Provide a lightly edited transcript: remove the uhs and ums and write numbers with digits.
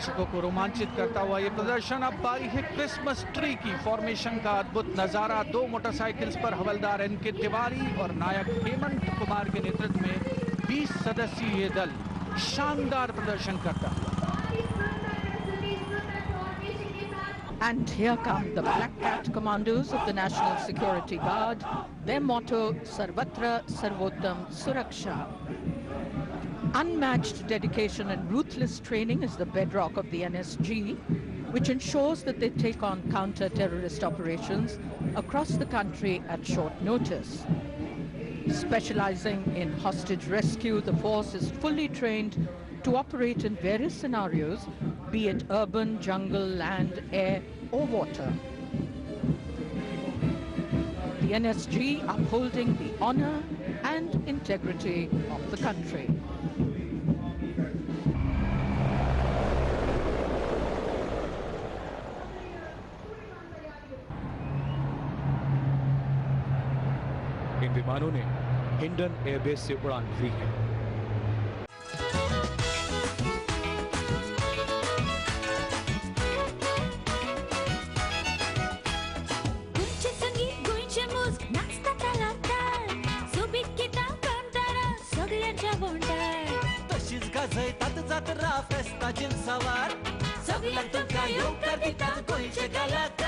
दर्शकों को रोमांचित करता हुआ ये प्रदर्शन। अब बारी है क्रिसमस ट्री की। फॉर्मेशन का अद्भुत नजारा। 2 मोटरसाइकिल्स पर हवलदार एनके तिवारी और नायक हेमंत कुमार के नेतृत्व में 20 सदस्यीय दल शानदार प्रदर्शन करता हुआ। And here come the Black Cat Commandos of the National Security Guard. Their motto, Sarvatra Sarvottam Suraksha. Unmatched dedication and ruthless training is the bedrock of the NSG, which ensures that they take on counter-terrorist operations across the country at short notice. Specializing in hostage rescue, the force is fully trained to operate in various scenarios, be it urban, jungle, land, air, or water. The NSG upholding the honor and integrity of the country. इन विमानों ने Hindon airbase से उड़ान भरी है। फेस्ता जिल सवार सगळ्यांतून काय योग कर दिता गोंयचे कलाकार।